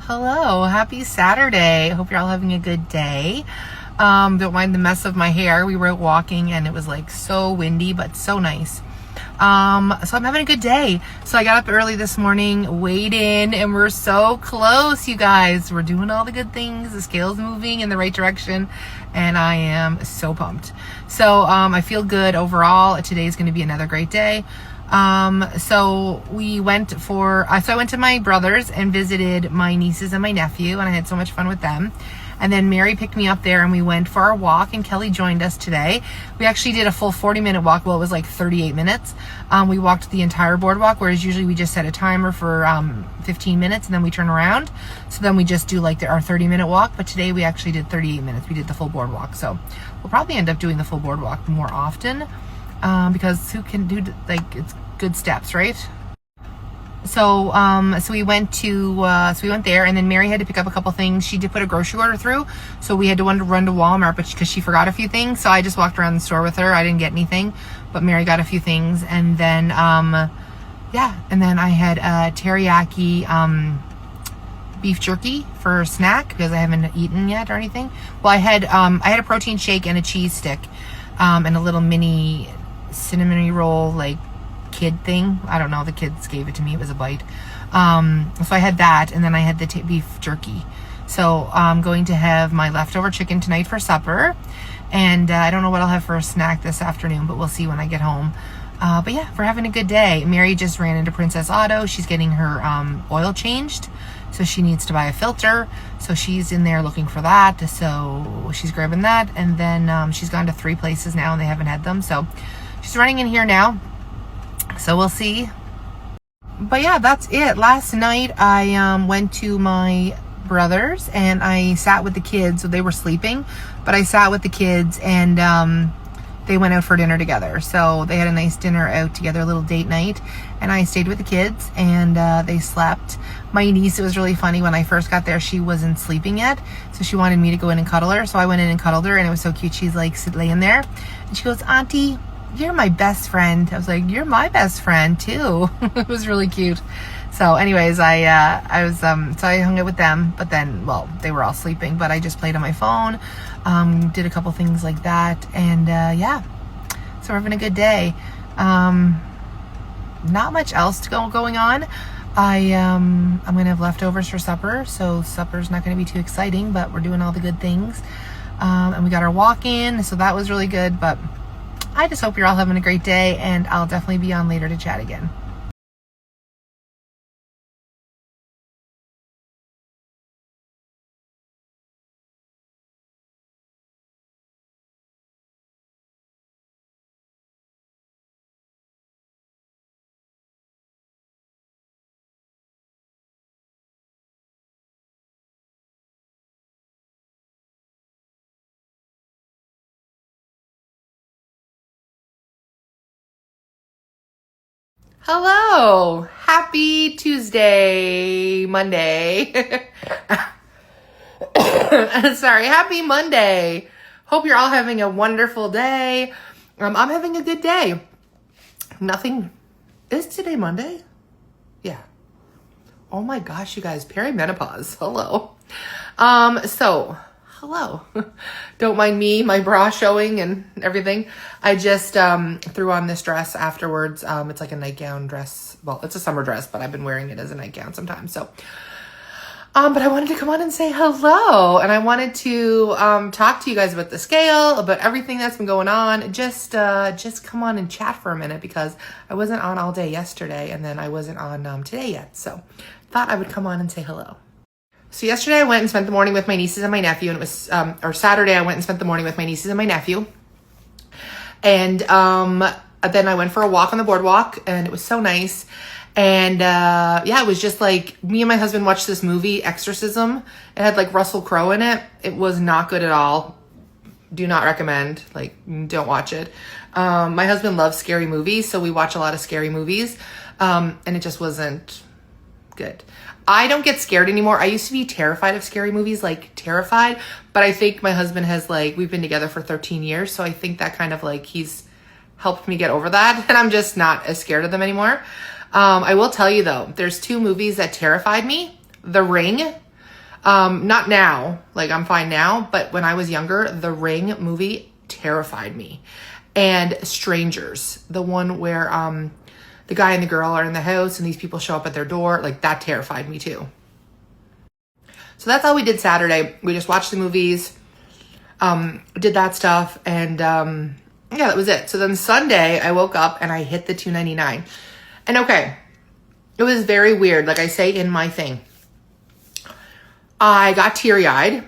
Hello, happy Saturday. Hope you're all having a good day. Don't mind the mess of my hair. We were out walking and it was like so windy, but so nice. So I'm having a good day. So I got up early this morning, weighed in, and we're so close, you guys. We're doing all the good things. The scale's moving in the right direction, and I am so pumped. So I feel good overall. Today's going to be another great day. So I went to my brother's and visited my nieces and my nephew, and I had so much fun with them. And then Mary picked me up there and we went for a walk, and Kelly joined us today. We actually did a full 40-minute walk. Well, it was like 38 minutes. We walked the entire boardwalk, whereas usually we just set a timer for 15 minutes and then we turn around. So then we just do like our 30-minute walk. But today we actually did 38 minutes. We did the full boardwalk. So we'll probably end up doing the full boardwalk more often because who can do, like, it's good steps, right? So we went there, and then Mary had to pick up a couple things. She did put a grocery order through, so we had to run to Walmart, but because she forgot a few things, so I just walked around the store with her. I didn't get anything, but Mary got a few things, and then and then I had teriyaki beef jerky for a snack because I haven't eaten yet or anything. Well, I had a protein shake and a cheese stick, and a little mini cinnamon roll, like, kid thing. I don't know, the kids gave it to me. It was a bite. So I had that, and then I had the beef jerky. So I'm going to have my leftover chicken tonight for supper, and I don't know what I'll have for a snack this afternoon, but we'll see when I get home. But yeah, we're having a good day. Mary just ran into Princess Auto. She's getting her oil changed, so she needs to buy a filter. So she's in there looking for that. So she's grabbing that, and then she's gone to 3 places now, and they haven't had them. So she's running in here now. So we'll see. But yeah, that's it. Last night I went to my brother's and I sat with the kids. So they were sleeping, but I sat with the kids, and they went out for dinner together. So they had a nice dinner out together, a little date night, and I stayed with the kids, and they slept. My niece, it was really funny. When I first got there, she wasn't sleeping yet, so she wanted me to go in and cuddle her. So I went in and cuddled her, and it was so cute. She's like laying there, and she goes, "Auntie, you're my best friend." I was like, "You're my best friend too." It was really cute. So anyways, I hung out with them, but then, well, they were all sleeping, but I just played on my phone, did a couple things like that, and yeah, so we're having a good day. Not much else going on. I'm gonna have leftovers for supper, so supper's not gonna be too exciting, but we're doing all the good things. And we got our walk in, so that was really good. But I just hope you're all having a great day, and I'll definitely be on later to chat again. Hello, happy Tuesday, Monday. Sorry, happy Monday. Hope you're all having a wonderful day. I'm having a good day. Is today Monday? Yeah. Oh my gosh, you guys, perimenopause. Hello. Hello. Don't mind me, my bra showing and everything. I just threw on this dress afterwards. It's like a nightgown dress. Well, it's a summer dress, but I've been wearing it as a nightgown sometimes. So, but I wanted to come on and say hello, and I wanted to talk to you guys about the scale, about everything that's been going on. Just come on and chat for a minute, because I wasn't on all day yesterday, and then I wasn't on today yet. So, thought I would come on and say hello. So yesterday I went and spent the morning with my nieces and my nephew, and it was, or Saturday I went and spent the morning with my nieces and my nephew. And then I went for a walk on the boardwalk, and it was so nice. And yeah, it was just like, me and my husband watched this movie, Exorcism. It had like Russell Crowe in it. It was not good at all. Do not recommend, like, don't watch it. My husband loves scary movies, so we watch a lot of scary movies. And it just wasn't good. I don't get scared anymore. I used to be terrified of scary movies, like terrified, but I think my husband has, like, we've been together for 13 years. So I think that kind of like, he's helped me get over that, and I'm just not as scared of them anymore. I will tell you though, there's 2 movies that terrified me. The Ring, Not now, like I'm fine now, but when I was younger, the Ring movie terrified me. And Strangers, the one where the guy and the girl are in the house and these people show up at their door, like that terrified me too. So that's all we did Saturday. We just watched the movies, did that stuff, and yeah, that was it. So then Sunday, I woke up and I hit the $2.99. And okay, it was very weird. Like I say in my thing, I got teary-eyed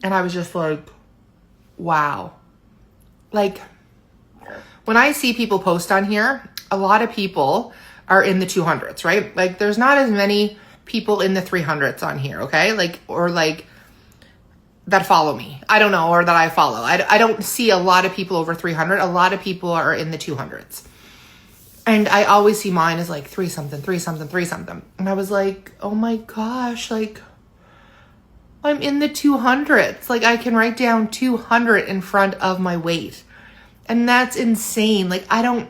and I was just like, wow. Like when I see people post on here, a lot of people are in the 200s, right? Like there's not as many people in the 300s on here, okay? Like, or like that follow me. I don't know, or that I follow. I don't see a lot of people over 300. A lot of people are in the 200s. And I always see mine as like 3 something, 3 something, 3 something. And I was like, oh my gosh, like I'm in the 200s. Like I can write down 200 in front of my weight. And that's insane. Like I've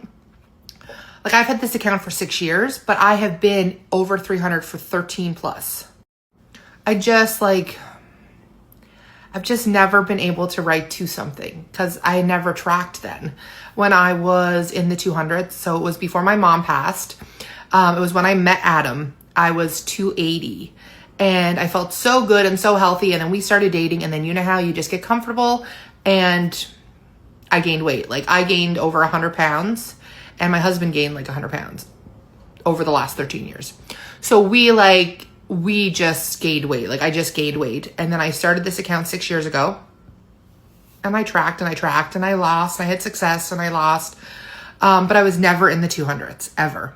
had this account for 6 years, but I have been over 300 for 13 plus. I've just never been able to write to something because I never tracked then when I was in the 200s. So it was before my mom passed. It was when I met Adam. I was 280 and I felt so good and so healthy. And then we started dating, and then you know how you just get comfortable, and I gained weight. Like I gained over 100 pounds and my husband gained like 100 pounds over the last 13 years. So we just gained weight. Like I just gained weight. And then I started this account 6 years ago, and I tracked and I tracked and I lost. I had success and I lost. But I was never in the 200s ever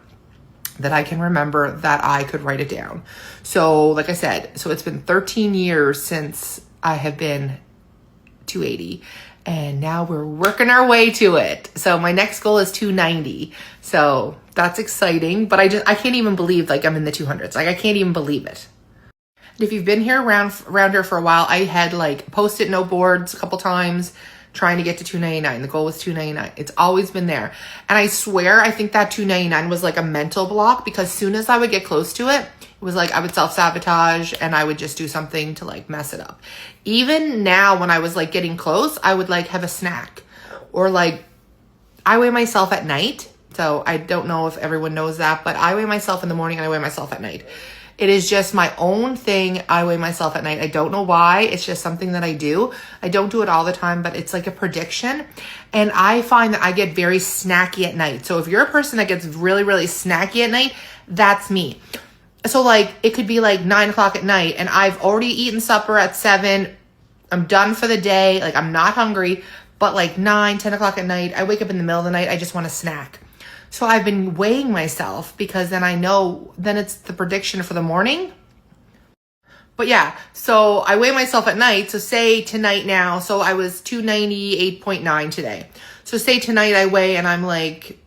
that I can remember that I could write it down. So like I said, so it's been 13 years since I have been 280. And now we're working our way to it. So my next goal is 290. So that's exciting, but I can't even believe like I'm in the 200s. Like I can't even believe it. And if you've been here around here for a while, I had like Post-it note boards a couple times trying to get to 299. The goal was 299. It's always been there. And I swear, I think that 299 was like a mental block, because as soon as I would get close to it, it was like I would self-sabotage and I would just do something to like mess it up. Even now when I was like getting close, I would like have a snack, or like I weigh myself at night. So I don't know if everyone knows that, but I weigh myself in the morning and I weigh myself at night. It is just my own thing. I weigh myself at night. I don't know why. It's just something that I do. I don't do it all the time, but it's like a prediction. And I find that I get very snacky at night. So if you're a person that gets really, really snacky at night, that's me. So like it could be like 9 o'clock at night and I've already eaten supper at 7. I'm done for the day. Like I'm not hungry, but like 9, 10 o'clock at night, I wake up in the middle of the night. I just want a snack. So I've been weighing myself, because then I know, then it's the prediction for the morning. But yeah, so I weigh myself at night. So say tonight now, so I was 298.9 today. So say tonight I weigh and I'm like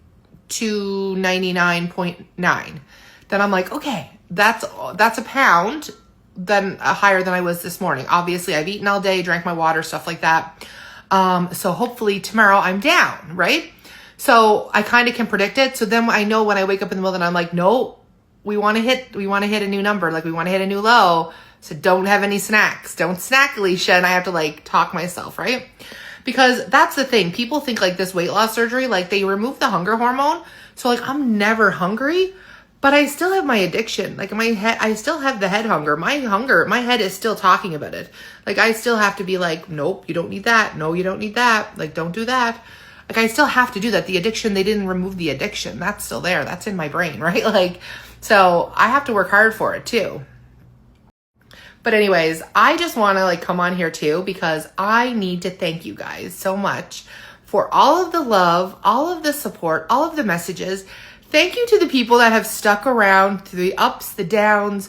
299.9. Then I'm like, okay, that's a pound then higher than I was this morning. Obviously I've eaten all day, drank my water, stuff like that. So hopefully tomorrow I'm down, right? So I kind of can predict it. So then I know when I wake up in the middle and I'm like, no, we want to hit a new number. Like we want to hit a new low. So don't have any snacks. Don't snack, Alicia. And I have to like talk myself, right? Because that's the thing. People think like this weight loss surgery, like they remove the hunger hormone. So like I'm never hungry, but I still have my addiction. Like my head, I still have the head hunger. My head is still talking about it. Like I still have to be like, nope, you don't need that. No, you don't need that. Like don't do that. Like I still have to do that. The addiction, they didn't remove the addiction. That's still there. That's in my brain, right? Like, so I have to work hard for it too. But anyways, I just want to like come on here too, because I need to thank you guys so much for all of the love, all of the support, all of the messages. Thank you to the people that have stuck around through the ups, the downs,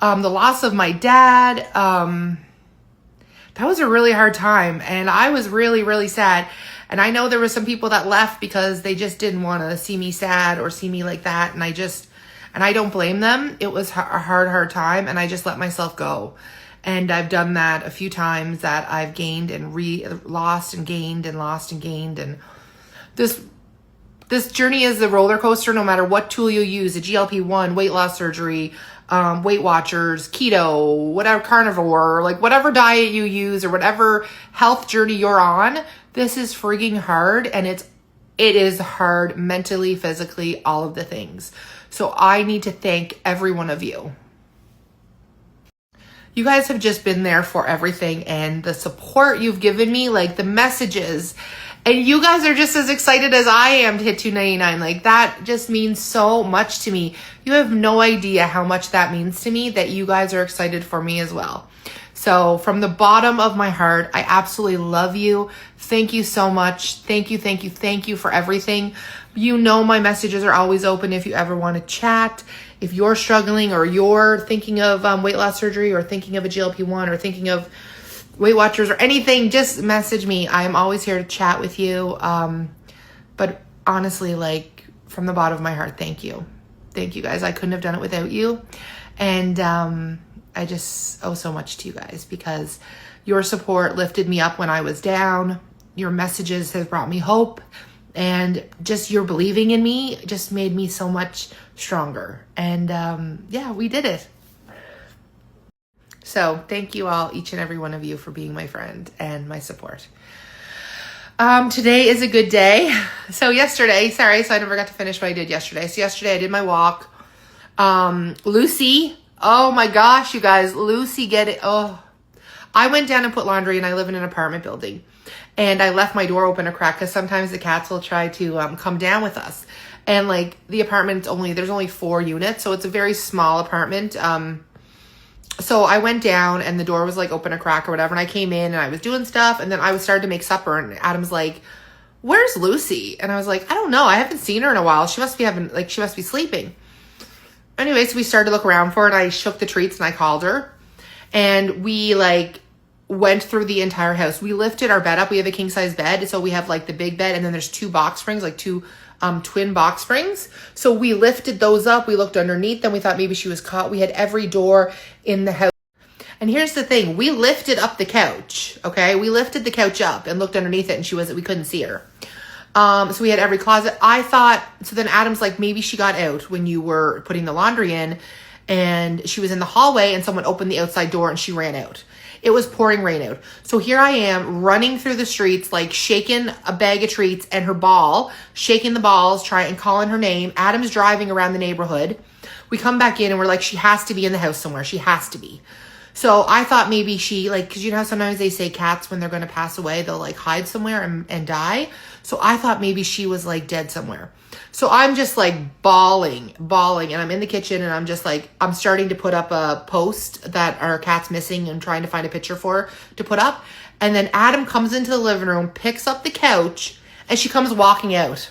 the loss of my dad. That was a really hard time. And I was really, really sad. And I know there were some people that left because they just didn't want to see me sad or see me like that. And I don't blame them. It was a hard time. And I just let myself go. And I've done that a few times, that I've gained and lost and gained and lost and gained. And this, this journey is a roller coaster no matter what tool you use, a GLP-1, weight loss surgery, Weight Watchers, keto, whatever, carnivore, like whatever diet you use or whatever health journey you're on. This is freaking hard, and it is hard mentally, physically, all of the things. So I need to thank every one of you. You guys have just been there for everything, and the support you've given me, like the messages, and you guys are just as excited as I am to hit $2.99. Like that just means so much to me. You have no idea how much that means to me that you guys are excited for me as well. So from the bottom of my heart, I absolutely love you. Thank you so much. Thank you, thank you, thank you for everything. You know my messages are always open if you ever want to chat. If you're struggling or you're thinking of weight loss surgery or thinking of a GLP-1 or thinking of Weight Watchers or anything, just message me. I'm always here to chat with you. But honestly, like from the bottom of my heart, thank you. Thank you guys. I couldn't have done it without you. And I just owe so much to you guys because your support lifted me up when I was down. Your messages have brought me hope. And just your believing in me just made me so much stronger. And yeah, we did it. So thank you all, each and every one of you, for being my friend and my support. Today is a good day. So yesterday, so I never got to finish what I did yesterday. So yesterday I did my walk. Lucy, oh my gosh, you guys, Lucy, get it. Oh, I went down and put laundry, and I live in an apartment building. And I left my door open a crack because sometimes the cats will try to come down with us. And like the apartment, there's only 4 units. So it's a very small apartment. So I went down and the door was like open a crack or whatever. And I came in and I was doing stuff. And then I was starting to make supper. And Adam's like, where's Lucy? And I was like, I don't know. I haven't seen her in a while. She must be sleeping. Anyway, so we started to look around for her. And I shook the treats and I called her. And we went through the entire house. We lifted our bed up. We have a king size bed. So we have like the big bed and then there's 2 box springs, like 2 twin box springs. So we lifted those up. We looked underneath them. We thought maybe she was caught. We had every door in the house. And here's the thing. We lifted up the couch. Okay. We lifted the couch up and looked underneath it and we couldn't see her. So we had every closet. So then Adam's like, maybe she got out when you were putting the laundry in and she was in the hallway and someone opened the outside door and she ran out. It was pouring rain out. So here I am running through the streets, like shaking a bag of treats and her ball, shaking the balls, and calling her name. Adam's driving around the neighborhood. We come back in and we're like, she has to be in the house somewhere. She has to be. So I thought maybe she cause you know how sometimes they say cats, when they're going to pass away, they'll hide somewhere and die. So I thought maybe she was dead somewhere. So I'm just bawling, and I'm in the kitchen and I'm just I'm starting to put up a post that our cat's missing and trying to find a picture for her to put up. And then Adam comes into the living room, picks up the couch, and she comes walking out.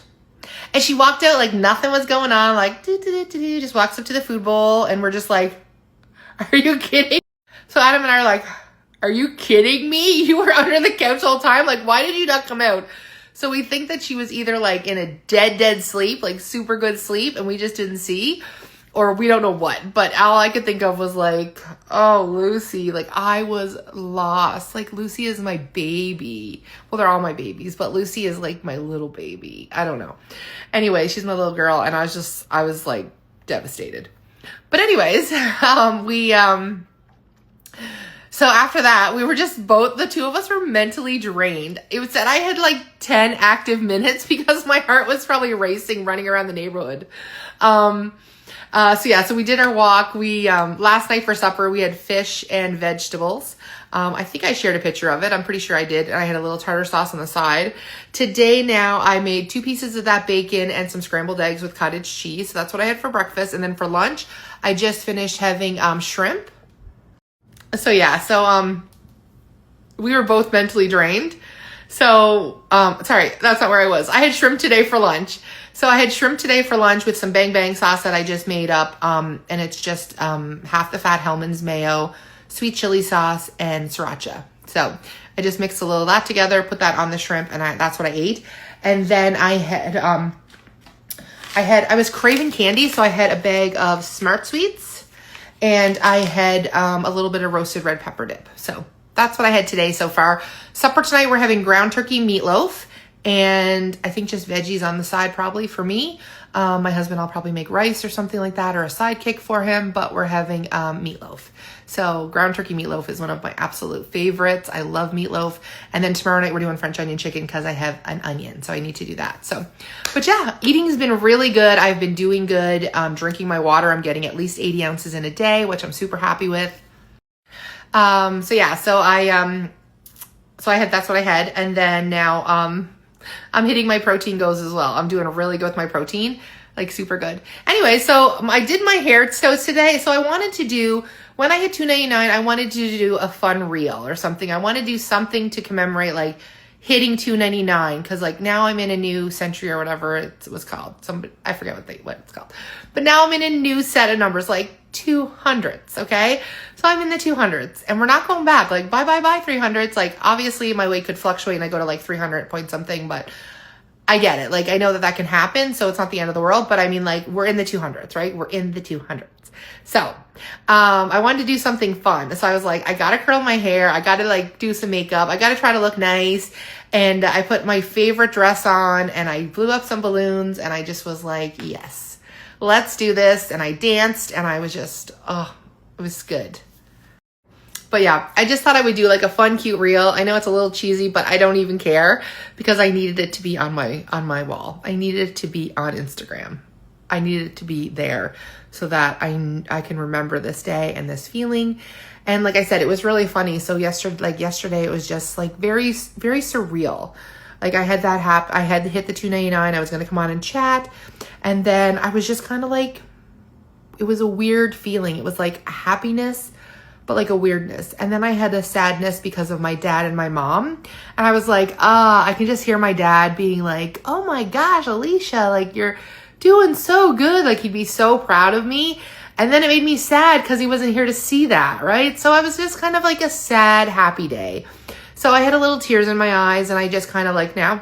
And she walked out like nothing was going on, just walks up to the food bowl and we're just like, are you kidding? So Adam and I are like, are you kidding me? You were under the couch the whole time? Why did you not come out? So we think that she was either in a dead sleep, super good sleep, and we just didn't see, or we don't know what. But all I could think of was oh, Lucy, I was lost. Lucy is my baby. Well, they're all my babies, but Lucy is my little baby. I don't know. Anyway, she's my little girl, and I was devastated. But anyways, so after that, we were just the 2 of us were mentally drained. It said I had 10 active minutes because my heart was probably racing running around the neighborhood. So we did our walk. We, last night for supper, we had fish and vegetables. I think I shared a picture of it. I'm pretty sure I did. And I had a little tartar sauce on the side. Today now I made 2 pieces of that bacon and some scrambled eggs with cottage cheese. So that's what I had for breakfast. And then for lunch, I just finished having, shrimp. So we were both mentally drained. So, sorry, that's not where I was. I had shrimp today for lunch. So I had shrimp today for lunch with some bang bang sauce that I just made up. And it's just, half the fat Hellman's mayo, sweet chili sauce, and sriracha. So I just mixed a little of that together, put that on the shrimp, and that's what I ate. And then I was craving candy. So I had a bag of Smart Sweets. And I had a little bit of roasted red pepper dip. So that's what I had today so far. Supper tonight, we're having ground turkey meatloaf and I think just veggies on the side probably for me. My husband, I'll probably make rice or something like that, or a sidekick for him, but we're having meatloaf. So ground turkey meatloaf is one of my absolute favorites. I love meatloaf. And then tomorrow night we're doing French onion chicken because I have an onion, so I need to do that. So, but yeah, eating has been really good. I've been doing good. Drinking my water. I'm getting at least 80 ounces in a day, which I'm super happy with. So yeah, so I had, that's what I had. And then now, I'm hitting my protein goals as well. I'm doing really good with my protein, like super good. Anyway, so I did my hair today. So I wanted to do, when I hit $2.99, I wanted to do a fun reel or something. I want to do something to commemorate like hitting $2.99, because like now I'm in a new century or whatever it was called. I forget what it's called. But now I'm in a new set of numbers, like 200s, okay? So I'm in the 200s, and we're not going back. Like bye 300s. Like obviously my weight could fluctuate and I go to like 300 point something, but I get it. Like I know that can happen, so it's not the end of the world, but I mean like we're in the 200s, right? We're in the 200s. So, I wanted to do something fun. So I was like, I gotta curl my hair. I gotta like do some makeup. I gotta try to look nice. And I put my favorite dress on and I blew up some balloons and I just was like, yes, let's do this. And I danced and I was just, oh, it was good. But yeah, I just thought I would do like a fun, cute reel. I know it's a little cheesy, but I don't even care because I needed it to be on my wall. I needed it to be on Instagram. I needed it to be there so that I can remember this day and this feeling. And like I said, it was really funny. So yesterday, it was just like very, very surreal. Like I had I had hit the $2.99. I was going to come on and chat. And then I was just kind of like, it was a weird feeling. It was like a happiness, but like a weirdness. And then I had a sadness because of my dad and my mom. And I was like, I can just hear my dad being like, oh my gosh, Alicia, like you're doing so good. Like he'd be so proud of me. And then it made me sad because he wasn't here to see that, right? So I was just kind of like a sad, happy day. So I had a little tears in my eyes and I just kind of like now,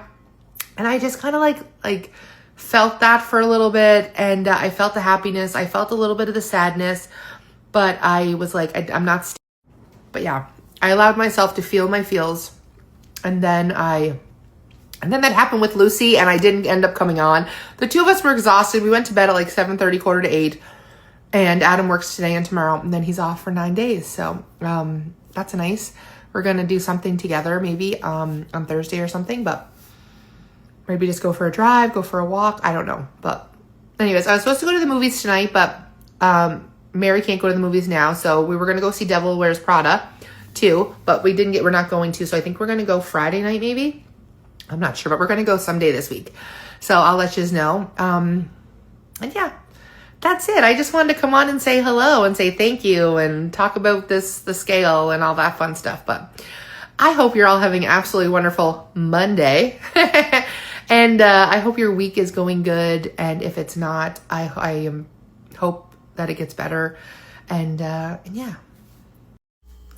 and I just kind of like felt that for a little bit. And I felt the happiness. I felt a little bit of the sadness, but I was like, I'm not, but yeah, I allowed myself to feel my feels. And then that happened with Lucy and I didn't end up coming on. The two of us were exhausted. We went to bed at like 7:30, 7:45. And Adam works today and tomorrow, and then he's off for 9 days. So that's nice. We're going to do something together maybe on Thursday or something, but maybe just go for a drive, go for a walk. I don't know. But anyways, I was supposed to go to the movies tonight, but Mary can't go to the movies now. So we were going to go see Devil Wears Prada too, but we're not going to. So I think we're going to go Friday night maybe. I'm not sure, but we're going to go someday this week. So I'll let you know. And yeah. That's it. I just wanted to come on and say hello and say thank you and talk about the scale and all that fun stuff. But I hope you're all having an absolutely wonderful Monday. And I hope your week is going good. And if it's not, I hope that it gets better. And yeah.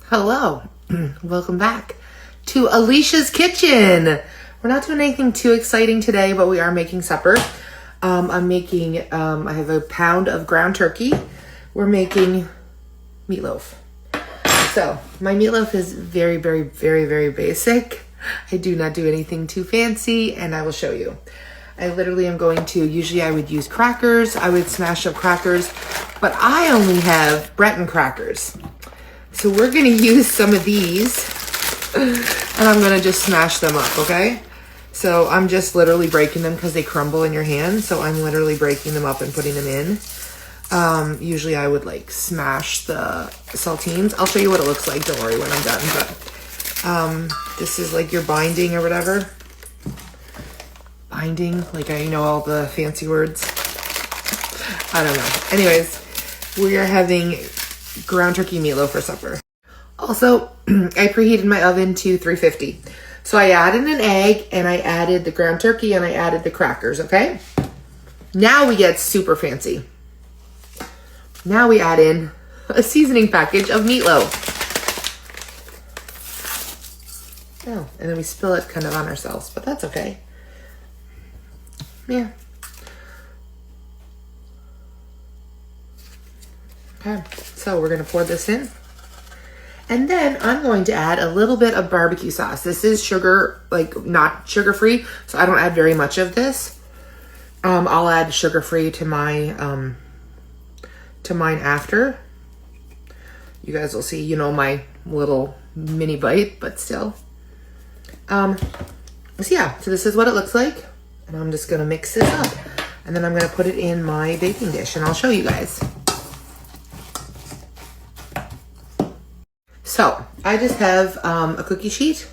Hello. Welcome back to Alicia's Kitchen. We're not doing anything too exciting today, but we are making supper. I'm making, I have a pound of ground turkey. We're making meatloaf. So my meatloaf is very, very, very, very basic. I do not do anything too fancy, and I will show you. I literally am going to, usually I would use crackers. I would smash up crackers, but I only have Breton crackers. So we're going to use some of these, and I'm going to just smash them up, okay? So I'm just literally breaking them because they crumble in your hand. So I'm literally breaking them up and putting them in. Usually I would like smash the saltines. I'll show you what it looks like. Don't worry when I'm done. But this is like your binding or whatever. Binding, like I know all the fancy words. I don't know. Anyways, we are having ground turkey meatloaf for supper. Also, I preheated my oven to 350. So I added an egg, and I added the ground turkey, and I added the crackers, okay? Now we get super fancy. Now we add in a seasoning package of meatloaf. Oh, and then we spill it kind of on ourselves, but that's okay. Yeah. Okay, so we're gonna pour this in. And then I'm going to add a little bit of barbecue sauce. This is sugar, like not sugar-free, so I don't add very much of this. I'll add sugar-free to my to mine after. You guys will see, you know, my little mini bite, but still. So yeah, so this is what it looks like. And I'm just gonna mix this up. And then I'm gonna put it in my baking dish and I'll show you guys. So I just have a cookie sheet,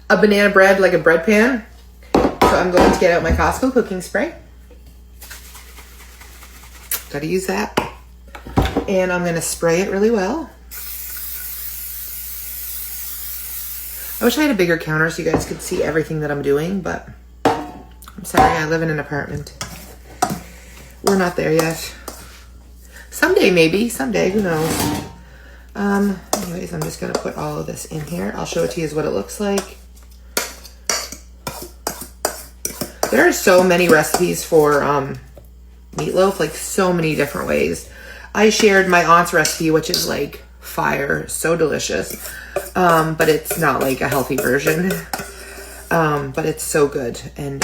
a banana bread, like a bread pan. So I'm going to get out my Costco cooking spray. Gotta use that. And I'm gonna spray it really well. I wish I had a bigger counter so you guys could see everything that I'm doing, but I'm sorry, I live in an apartment. We're not there yet. Someday, maybe. Someday, who knows? Anyways, I'm just gonna put all of this in here. I'll show it to you as what it looks like. There are so many recipes for meatloaf, like so many different ways. I shared my aunt's recipe, which is like fire, so delicious. But it's not like a healthy version. But it's so good. And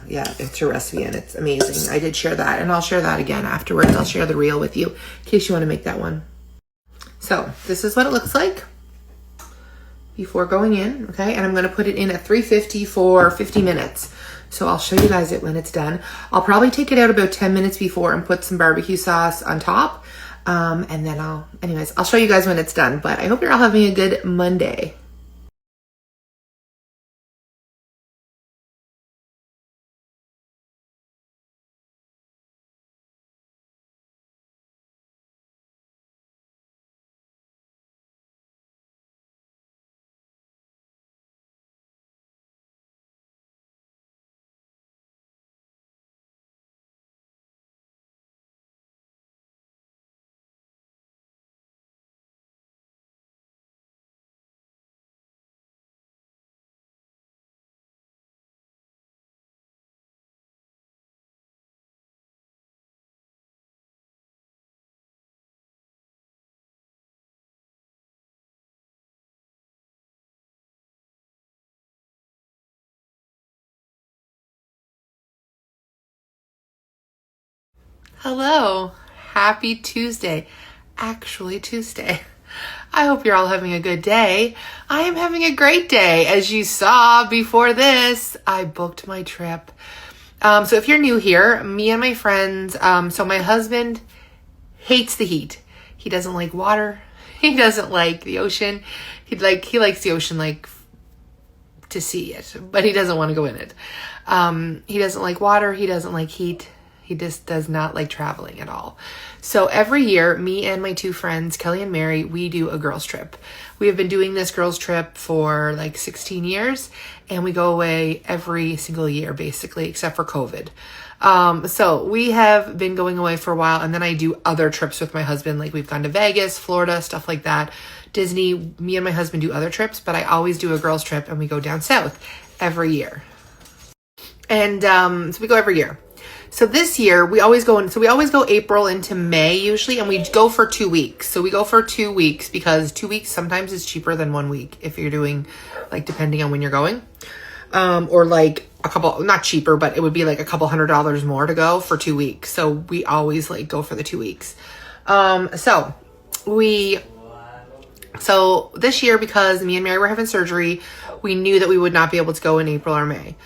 yeah, it's her recipe and it's amazing. I did share that and I'll share that again afterwards. I'll share the reel with you in case you want to make that one. So this is what it looks like before going in, okay? And I'm gonna put it in at 350 for 50 minutes. So I'll show you guys it when it's done. I'll probably take it out about 10 minutes before and put some barbecue sauce on top. And then I'll show you guys when it's done. But I hope you're all having a good Monday. Hello, happy Tuesday. Actually Tuesday. I hope you're all having a good day. I am having a great day. As you saw before this, I booked my trip. So if you're new here, me and my friends, so my husband hates the heat. He doesn't like water. He doesn't like the ocean. He likes the ocean like to see it, but he doesn't want to go in it. He doesn't like water. He doesn't like heat. He just does not like traveling at all. So every year, me and my two friends, Kelly and Mary, we do a girls trip. We have been doing this girls trip for like 16 years and we go away every single year basically, except for COVID. So we have been going away for a while and then I do other trips with my husband. Like we've gone to Vegas, Florida, stuff like that. Disney, me and my husband do other trips, but I always do a girls trip and we go down south every year. And so we go every year. So this year we always go April into May usually, and we go for 2 weeks. So we go for 2 weeks because 2 weeks sometimes is cheaper than 1 week if you're doing like depending on when you're going. Or like a couple, not cheaper, but it would be like a couple $100 more to go for 2 weeks. So we always like go for the 2 weeks. So this year, because me and Mary were having surgery, we knew that we would not be able to go in April or May.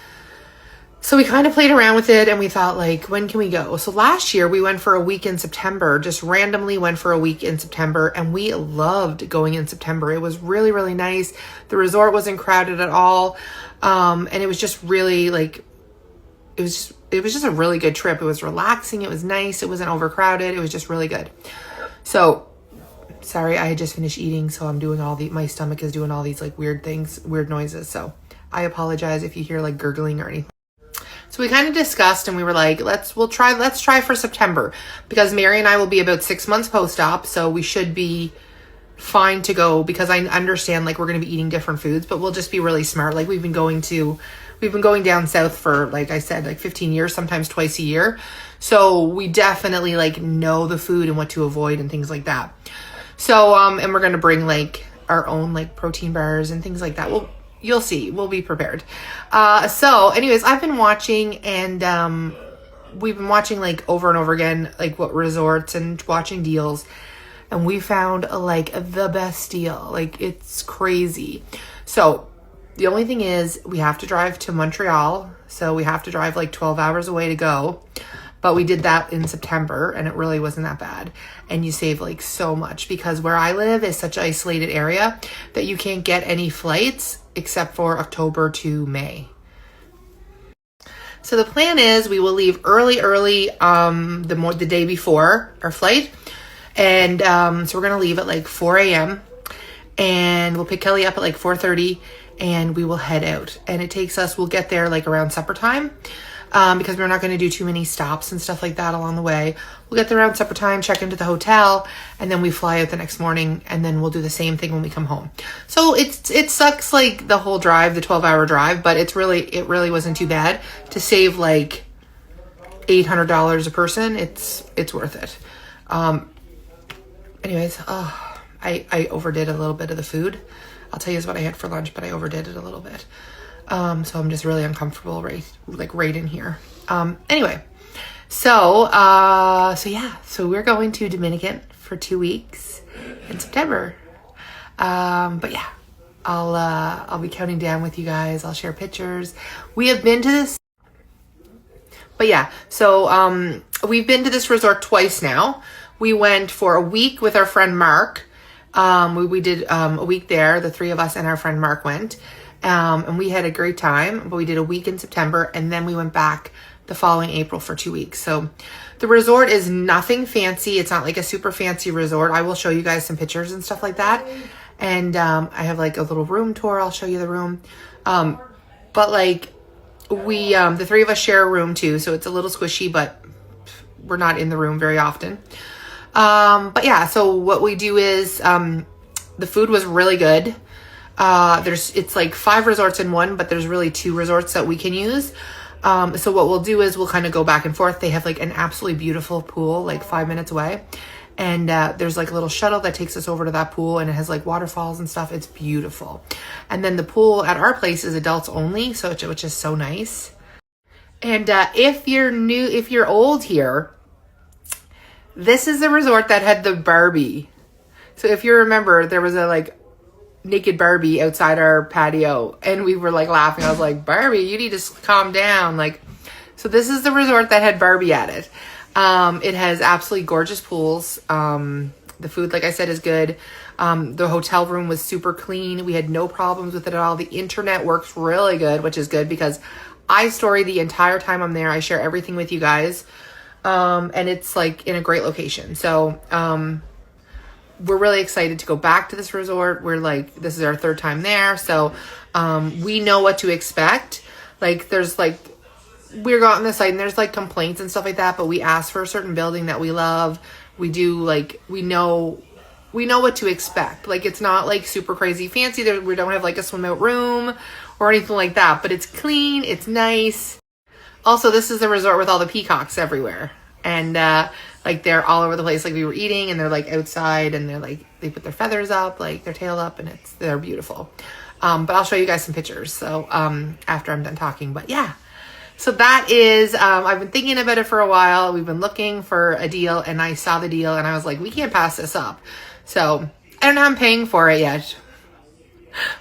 So we kind of played around with it and we thought like, when can we go? So last year we went for a week in September, just randomly went for a week in September and we loved going in September. It was really, really nice. The resort wasn't crowded at all. And it was just really like, it was just a really good trip. It was relaxing. It was nice. It wasn't overcrowded. It was just really good. So sorry, I had just finished eating. So I'm doing my stomach is doing all these like weird things, weird noises. So I apologize if you hear like gurgling or anything. So we kind of discussed and we were like, let's try for September because Mary and I will be about 6 months post-op. So we should be fine to go because I understand like we're going to be eating different foods, but we'll just be really smart. Like we've been going down south for, like I said, like 15 years, sometimes twice a year. So we definitely like know the food and what to avoid and things like that. So, and we're going to bring like our own like protein bars and things like that. You'll see, we'll be prepared. So anyways, I've been watching, and, we've been watching like over and over again, like what resorts, and watching deals. And we found like the best deal. Like, it's crazy. So the only thing is we have to drive to Montreal. So we have to drive like 12 hours away to go. But we did that in September, and it really wasn't that bad. And you save like so much, because where I live is such an isolated area that you can't get any flights except for October to May. So the plan is we will leave early, the day before our flight. And so we're going to leave at like 4 a.m. and we'll pick Kelly up at like 4:30, and we will head out. And it takes us, we'll get there like around supper time, because we're not going to do too many stops and stuff like that along the way. We'll get there around supper time, check into the hotel, and then we fly out the next morning, and then we'll do the same thing when we come home. So it sucks like the whole drive, the 12-hour drive, but it really wasn't too bad. To save like $800 a person, it's worth it. Anyways, I overdid a little bit of the food. I'll tell you what I had for lunch, but I overdid it a little bit. So I'm just really uncomfortable right in here. Anyway, so yeah, so we're going to Dominican for 2 weeks in September. But yeah, I'll be counting down with you guys. I'll share pictures. We have been to this, but yeah, so we've been to this resort twice now. We went for a week with our friend Mark. We did a week there. The three of us and our friend Mark went. And we had a great time, but we did a week in September, and then we went back the following April for 2 weeks. So the resort is nothing fancy. It's not like a super fancy resort. I will show you guys some pictures and stuff like that. And I have like a little room tour. I'll show you the room. But like the three of us share a room too. So it's a little squishy, but we're not in the room very often. But yeah, so what we do is the food was really good. It's like 5 resorts in one, but there's really 2 resorts that we can use. So what we'll do is we'll kind of go back and forth. They have like an absolutely beautiful pool, like 5 minutes away. And there's like a little shuttle that takes us over to that pool, and it has like waterfalls and stuff. It's beautiful. And then the pool at our place is adults only, so which is so nice. And if you're old here, this is the resort that had the Barbie. So if you remember, there was a like naked Barbie outside our patio, and we were like laughing. I was like, Barbie, you need to calm down. Like, so this is the resort that had Barbie at it. It has absolutely gorgeous pools. The food, like I said, is good. The hotel room was super clean. We had no problems with it at all. The internet works really good, which is good because I story the entire time I'm there. I share everything with you guys. And it's like in a great location. So, we're really excited to go back to this resort. We're like, this is our 3rd time there. So, we know what to expect. Like, there's like, we're on the site and there's like complaints and stuff like that, but we ask for a certain building that we love. We do like, we know what to expect. Like, it's not like super crazy fancy. We don't have like a swim out room or anything like that, but it's clean. It's nice. Also, this is the resort with all the peacocks everywhere. And, like, they're all over the place. Like, we were eating and they're like outside, and they're like, they put their feathers up, like their tail up, and they're beautiful. But I'll show you guys some pictures. So, after I'm done talking, but yeah. So that is, I've been thinking about it for a while. We've been looking for a deal, and I saw the deal, and I was like, we can't pass this up. So I don't know how I'm paying for it yet,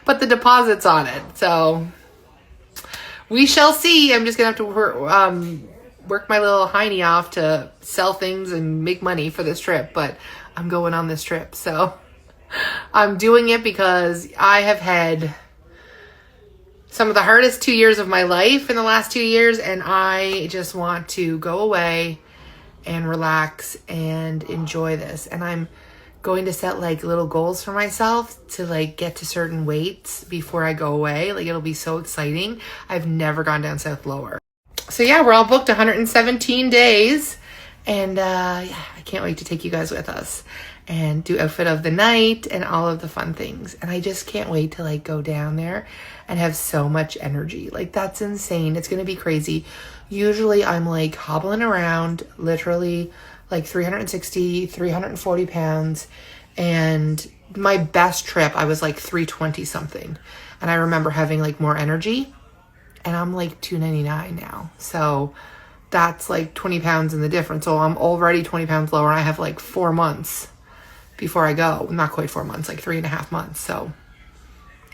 but the deposit's on it. So we shall see. I'm just gonna have to work my little hiney off to sell things and make money for this trip, but I'm going on this trip. So I'm doing it because I have had some of the hardest 2 years of my life in the last 2 years, and I just want to go away and relax and enjoy this. And I'm going to set like little goals for myself to like get to certain weights before I go away. Like, it'll be so exciting. I've never gone down south lower. So yeah, we're all booked 117 days, and yeah, I can't wait to take you guys with us and do outfit of the night and all of the fun things. And I just can't wait to like go down there and have so much energy. Like, that's insane. It's going to be crazy. Usually I'm like hobbling around, literally like 360, 340 pounds. And my best trip, I was like 320 something. And I remember having like more energy, and I'm like 299 now. So that's like 20 pounds in the difference. So I'm already 20 pounds lower, and I have like 4 months before I go. Not quite 4 months, like 3.5 months. So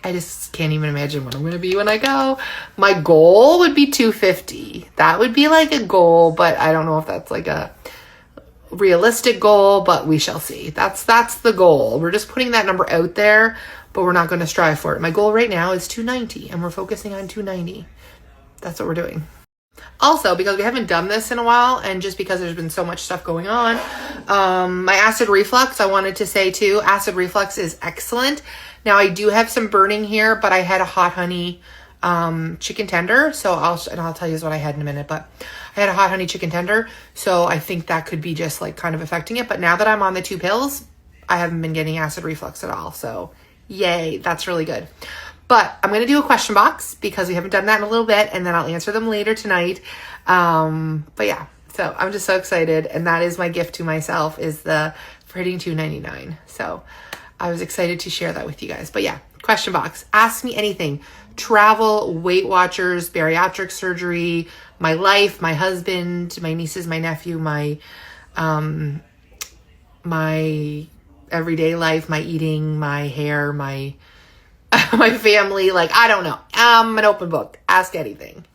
I just can't even imagine what I'm going to be when I go. My goal would be 250. That would be like a goal, but I don't know if that's like a realistic goal, but we shall see. That's the goal. We're just putting that number out there, but we're not going to strive for it. My goal right now is 290, and we're focusing on 290. That's what we're doing. Also, because we haven't done this in a while, and just because there's been so much stuff going on, my acid reflux, I wanted to say too, acid reflux is excellent. Now, I do have some burning here, but I had a hot honey chicken tender. So I'll tell you what I had in a minute, but I had a hot honey chicken tender. So I think that could be just like kind of affecting it. But now that I'm on the 2 pills, I haven't been getting acid reflux at all. So yay, that's really good. But I'm going to do a question box because we haven't done that in a little bit, and then I'll answer them later tonight. But yeah, so I'm just so excited. And that is my gift to myself, is for hitting 299. So I was excited to share that with you guys. But yeah, question box. Ask me anything. Travel, Weight Watchers, bariatric surgery, my life, my husband, my nieces, my nephew, my everyday life, my eating, my hair, my my family. Like, I don't know. I'm an open book. Ask anything.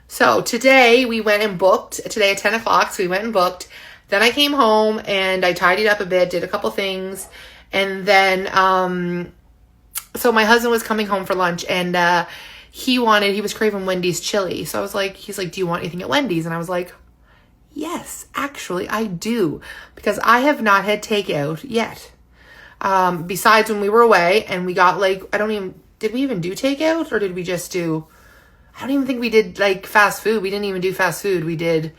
So today we went and booked. Today at 10 o'clock, so we went and booked. Then I came home and I tidied up a bit, did a couple things. And then, so my husband was coming home for lunch, and he was craving Wendy's chili. So he's like, do you want anything at Wendy's? And I was like, yes, actually I do, because I have not had takeout yet. Besides when we were away and we got did we even do takeout, or did we just do, I don't even think we did like fast food. We didn't even do fast food. We did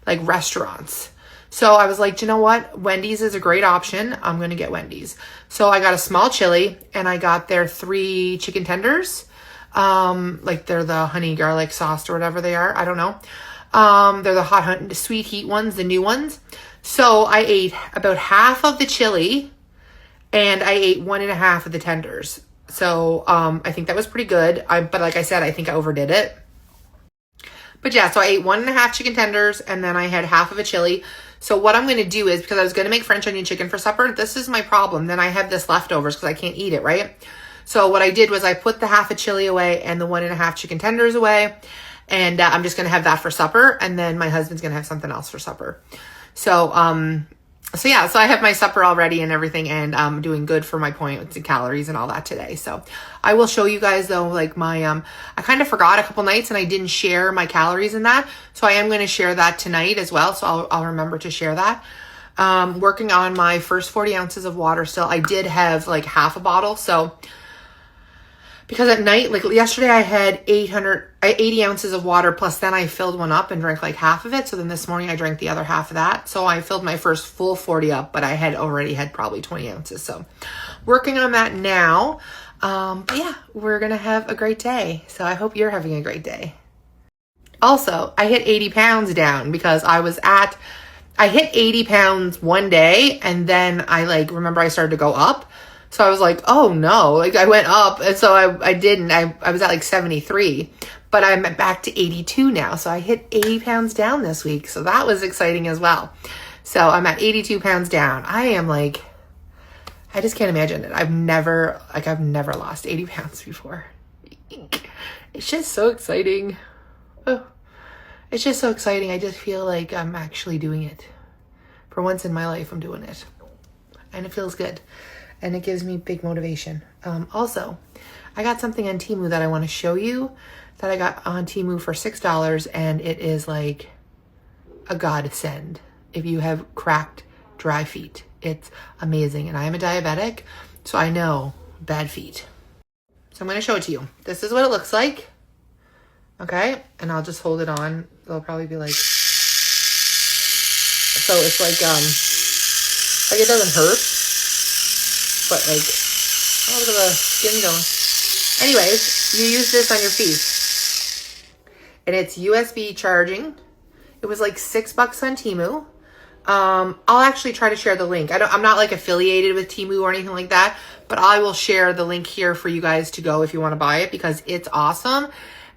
like restaurants. So I was like, you know what? Wendy's is a great option. I'm going to get Wendy's. So I got a small chili, and I got their 3 chicken tenders. Like they're the honey garlic sauce or whatever they are. I don't know. They're the sweet heat ones, the new ones. So I ate about half of the chili, and I ate 1.5 of the tenders. So, I think that was pretty good. But like I said, I think I overdid it. But yeah, so I ate 1.5 chicken tenders, and then I had half of a chili. So what I'm going to do is, because I was going to make French onion chicken for supper, this is my problem. Then I have this leftovers because I can't eat it, right? So what I did was I put the half a chili away and the 1.5 chicken tenders away. And I'm just going to have that for supper. And then my husband's going to have something else for supper. So yeah, so I have my supper all ready and everything, and I'm doing good for my points and calories and all that today. So I will show you guys though, like my, I kind of forgot a couple nights and I didn't share my calories in that. So I am going to share that tonight as well. So I'll remember to share that. Working on my first 40 ounces of water still. I did have like half a bottle. So because at night, like yesterday, I had 80 ounces of water, plus then I filled one up and drank like half of it. So then this morning I drank the other half of that. So I filled my first full 40 up, but I had already had probably 20 ounces. So working on that now. But yeah, we're going to have a great day. So I hope you're having a great day. Also, I hit 80 pounds down because I hit 80 pounds one day, and then remember I started to go up. So I was like, oh no, like I went up. And so I didn't, I was at like 73, but I'm back to 82 now. So I hit 80 pounds down this week. So that was exciting as well. So I'm at 82 pounds down. I am like, I just can't imagine it. I've never lost 80 pounds before. It's just so exciting. Oh, it's just so exciting. I just feel like I'm actually doing it. For once in my life, I'm doing it. And it feels good. And it gives me big motivation. Also, I got something on Temu that I want to show you that I got on Temu for $6, and it is like a godsend if you have cracked, dry feet. It's amazing. And I am a diabetic, so I know bad feet. So I'm going to show it to you. This is what it looks like. Okay? And I'll just hold it on. It'll probably be like, so it's like it doesn't hurt. But like, oh, look at the skin going. Anyways, you use this on your feet. And it's USB charging. It was like $6 on Temu. I'll actually try to share the link. I'm not like affiliated with Temu or anything like that, but I will share the link here for you guys to go if you want to buy it, because it's awesome.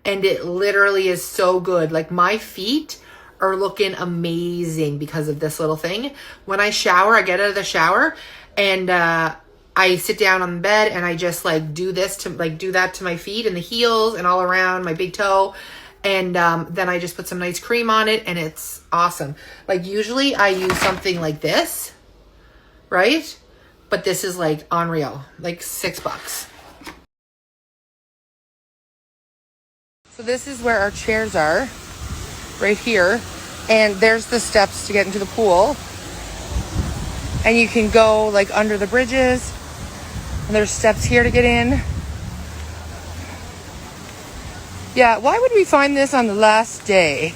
And it literally is so good. Like, my feet are looking amazing because of this little thing. When I shower, I get out of the shower and, I sit down on the bed and I just like do this to like do that to my feet and the heels and all around my big toe. And then I just put some nice cream on it and it's awesome. Like, usually I use something like this, right? But this is like unreal, like $6. So this is where our chairs are, right here. And there's the steps to get into the pool. And you can go like under the bridges. And there's steps here to get in. Yeah, why would we find this on the last day?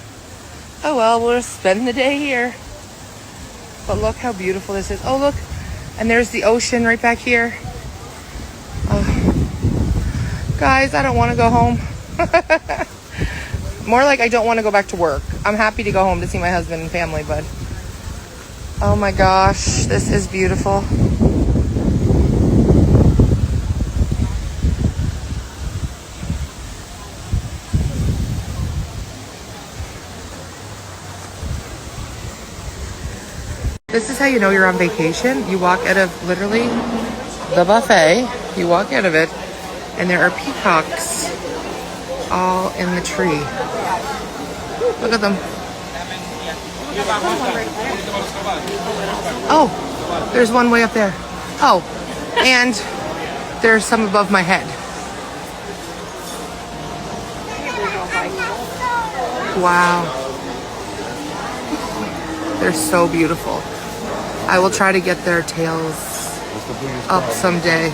Oh well, we'll spend the day here. But look how beautiful this is. Oh look, and there's the ocean right back here. Oh. Guys, I don't want to go home. More like I don't want to go back to work. I'm happy to go home to see my husband and family, but oh my gosh, this is beautiful. This is how you know you're on vacation. You walk out of literally the buffet. You walk out of it, and there are peacocks all in the tree. Look at them. Oh, there's one way up there. Oh, and there's some above my head. Wow. They're so beautiful. I will try to get their tails up someday.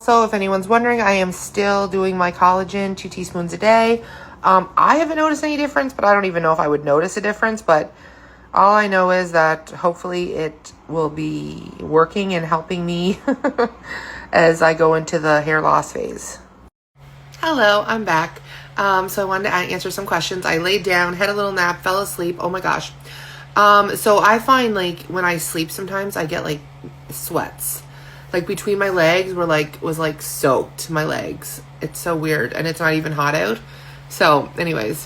So if anyone's wondering, I am still doing my collagen 2 teaspoons a day. I haven't noticed any difference, but I don't even know if I would notice a difference. But all I know is that hopefully it will be working and helping me as I go into the hair loss phase. Hello, I'm back. So I wanted to answer some questions. I laid down, had a little nap, fell asleep. Oh my gosh. So I find like when I sleep sometimes I get like sweats. Like between my legs was like soaked, my legs. It's so weird, and it's not even hot out. So anyways,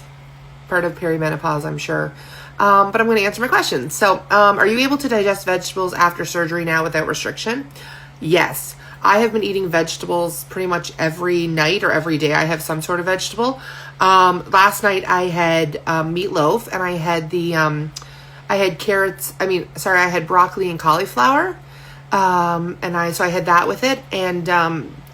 part of perimenopause, I'm sure. But I'm going to answer my questions. So are you able to digest vegetables after surgery now without restriction? Yes. I have been eating vegetables pretty much every night or every day. I have some sort of vegetable. Last night I had meatloaf, and I had I had broccoli and cauliflower. So I had that with it, and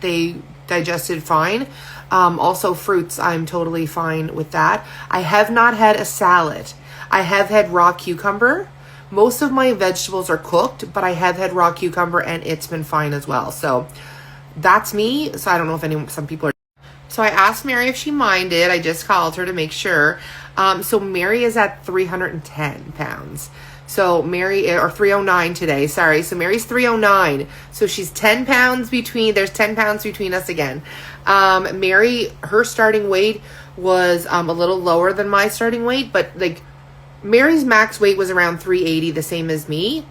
they digested fine. Also fruits, I'm totally fine with that. I have not had a salad. I have had raw cucumber. Most of my vegetables are cooked, but I have had raw cucumber and it's been fine as well. So that's me. So I don't know if some people are. So I asked Mary if she minded. I just called her to make sure. So Mary is at 310 pounds. So Mary, or 309 today, sorry. So Mary's 309. So she's 10 pounds there's 10 pounds between us again. Mary, her starting weight was a little lower than my starting weight, but like Mary's max weight was around 380, the same as me.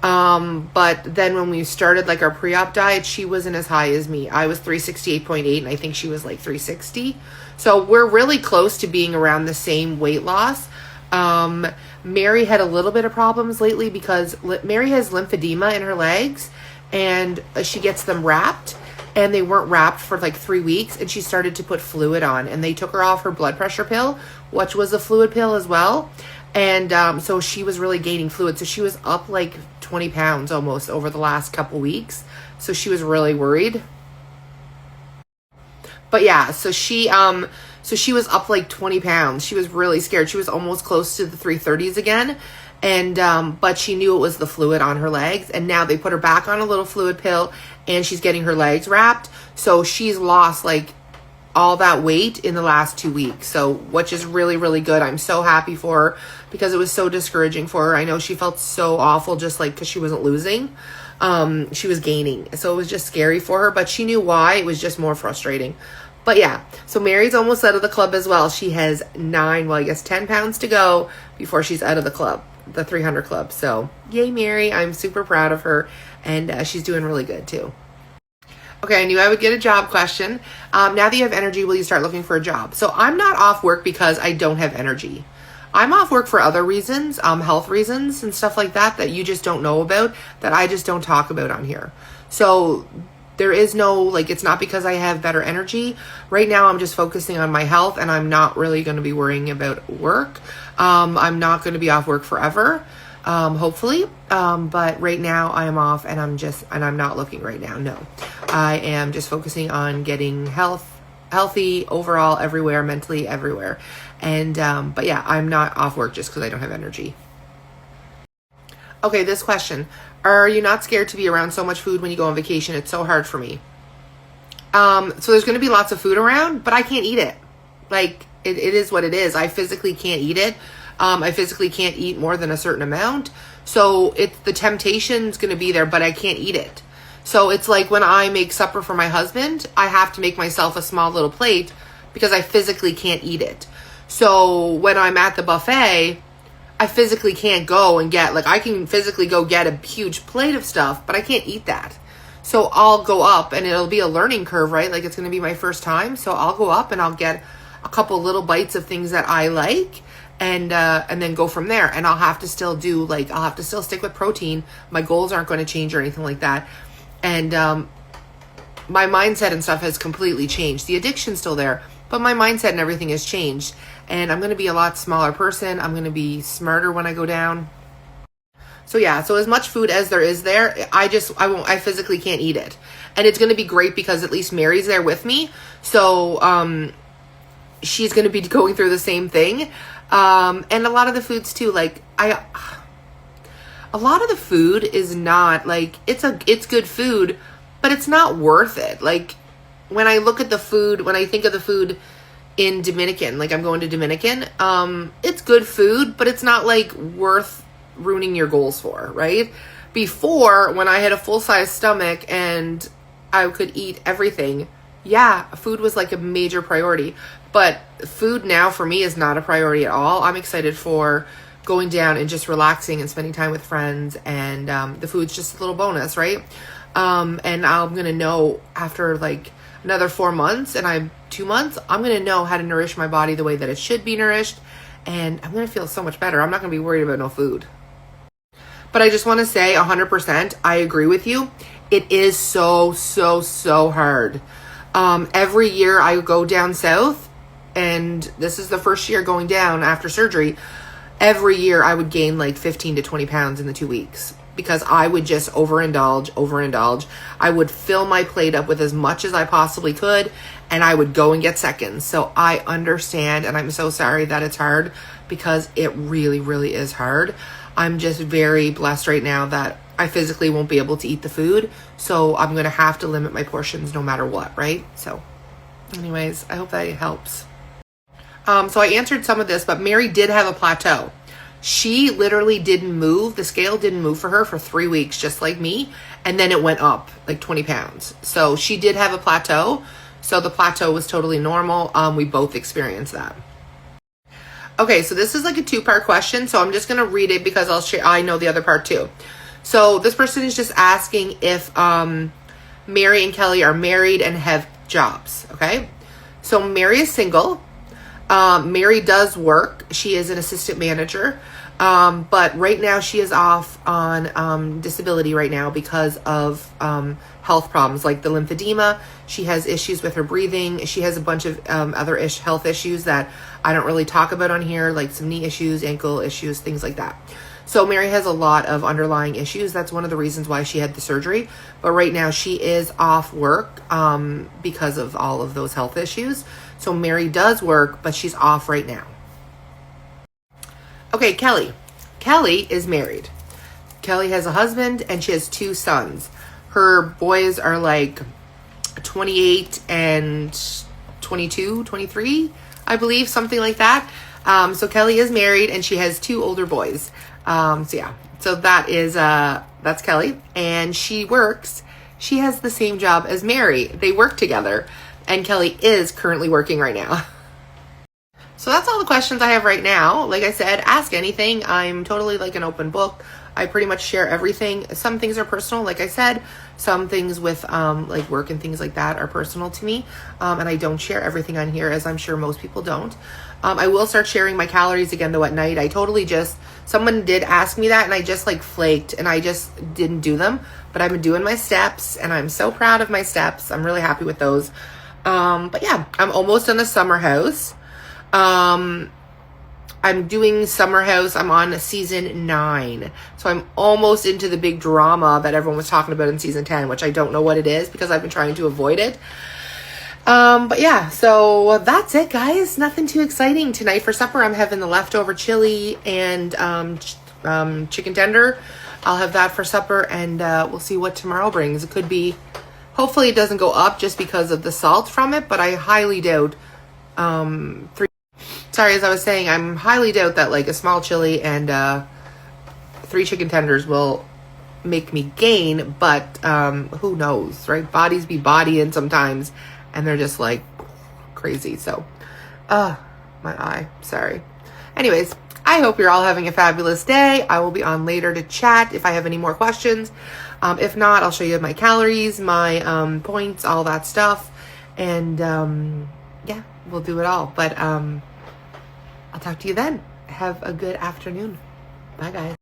But then when we started like our pre-op diet, she wasn't as high as me. I was 368.8 and I think she was like 360. So we're really close to being around the same weight loss. Mary had a little bit of problems lately because Mary has lymphedema in her legs, and she gets them wrapped, and they weren't wrapped for like 3 weeks, and she started to put fluid on, and they took her off her blood pressure pill, which was a fluid pill as well. And so she was really gaining fluid. So she was up like 20 pounds almost over the last couple weeks. So she was really worried. But yeah, so she was up like 20 pounds. She was really scared. She was almost close to the 330s again. And but she knew it was the fluid on her legs. And now they put her back on a little fluid pill, and she's getting her legs wrapped. So she's lost like all that weight in the last 2 weeks. So, which is really, really good. I'm so happy for her because it was so discouraging for her. I know she felt so awful just like because she wasn't losing. She was gaining. So it was just scary for her, but she knew why. It was just more frustrating. But yeah, so Mary's almost out of the club as well. She has 10 pounds to go before she's out of the club, the 300 club. So yay, Mary. I'm super proud of her, and she's doing really good too. Okay, I knew I would get a job question. Now that you have energy, will you start looking for a job? So I'm not off work because I don't have energy. I'm off work for other reasons, health reasons and stuff like that you just don't know about, that I just don't talk about on here. So there is no, like, it's not because I have better energy. Right now, I'm just focusing on my health, and I'm not really going to be worrying about work. I'm not going to be off work forever, hopefully. But right now I am off, and I'm not looking right now. No, I am just focusing on getting healthy overall, everywhere, mentally, everywhere. And, but yeah, I'm not off work just because I don't have energy. Okay, this question. Are you not scared to be around so much food when you go on vacation? It's so hard for me. So there's going to be lots of food around, but I can't eat it. Like, it is what it is. I physically can't eat it. I physically can't eat more than a certain amount. So the temptation's going to be there, but I can't eat it. So it's like when I make supper for my husband, I have to make myself a small little plate because I physically can't eat it. So when I'm at the buffet, I physically can't go and get, like, I can physically go get a huge plate of stuff, but I can't eat that. So I'll go up, and it'll be a learning curve, right? Like, it's going to be my first time. So I'll go up and I'll get a couple little bites of things that I like, and then go from there. And I'll have to still stick with protein. My goals aren't going to change or anything like that. And my mindset and stuff has completely changed. The addiction's still there, but my mindset and everything has changed. And I'm going to be a lot smaller person. I'm going to be smarter when I go down. So yeah, so as much food as there is there, I physically can't eat it. And it's going to be great because at least Mary's there with me. So she's going to be going through the same thing. And a lot of the foods too, like a lot of the food is not like, it's good food, but it's not worth it. Like when I look at the food, when I think of the food in Dominican, like I'm going to Dominican, it's good food, but it's not like worth ruining your goals for, right? Before, when I had a full-size stomach and I could eat everything, yeah, food was like a major priority. But food now for me is not a priority at all. I'm excited for going down and just relaxing and spending time with friends, and the food's just a little bonus, right? And I'm gonna know after like another 4 months, and I'm 2 months, I'm gonna know how to nourish my body the way that it should be nourished, and I'm gonna feel so much better. I'm not gonna be worried about no food. But I just want to say 100%, I agree with you. It is so hard. Every year I go down south, and this is the first year going down after surgery. Every year I would gain like 15 to 20 pounds in the 2 weeks because I would just overindulge. I would fill my plate up with as much as I possibly could, and I would go and get seconds. So I understand, and I'm so sorry that it's hard because it really is hard. I'm just very blessed right now that I physically won't be able to eat the food. So I'm going to have to limit my portions no matter what, right? So anyways, I hope that helps. So I answered some of this, but Mary did have a plateau. She literally didn't move. The scale didn't move for her for 3 weeks, just like me. And then it went up like 20 pounds. So she did have a plateau. So the plateau was totally normal. We both experienced that. Okay, so this is like a 2-part question. So I'm just going to read it because I know the other part too. So this person is just asking if Mary and Kelly are married and have jobs. Okay. So Mary is single. Mary does work. She is an assistant manager. But right now she is off on disability right now because of health problems like the lymphedema. She has issues with her breathing. She has a bunch of other health issues that I don't really talk about on here, like some knee issues, ankle issues, things like that. So Mary has a lot of underlying issues. That's one of the reasons why she had the surgery. But right now she is off work because of all of those health issues. So Mary does work, but she's off right now. Okay, Kelly. Kelly is married. Kelly has a husband and she has 2 sons. Her boys are like 28 and 22, 23, I believe, something like that. So Kelly is married and she has 2 older boys. So that is, that's Kelly, and she works. She has the same job as Mary. They work together, and Kelly is currently working right now. So that's all the questions I have right now. Like I said, ask anything. I'm totally like an open book. I pretty much share everything. Some things are personal, like I said. Some things with like work and things like that are personal to me. And I don't share everything on here, as I'm sure most people don't. I will start sharing my calories again though at night. I totally just, someone did ask me that and I just like flaked and I just didn't do them. But I've been doing my steps and I'm so proud of my steps. I'm really happy with those. But yeah, I'm almost in the summer house. I'm doing Summer House. I'm on season 9. So I'm almost into the big drama that everyone was talking about in season 10, which I don't know what it is because I've been trying to avoid it. But yeah, so that's it, guys. Nothing too exciting. Tonight for supper, I'm having the leftover chili and chicken tender. I'll have that for supper, and we'll see what tomorrow brings. It could be, hopefully it doesn't go up just because of the salt from it, but I highly doubt as I was saying, I'm highly doubt that like a small chili and 3 chicken tenders will make me gain, but who knows, right? Bodies be bodying sometimes, and they're just like crazy. So, my eye, sorry. Anyways, I hope you're all having a fabulous day. I will be on later to chat if I have any more questions. If not, I'll show you my calories, my points, all that stuff, and yeah, we'll do it all. But I'll talk to you then. Have a good afternoon. Bye, guys.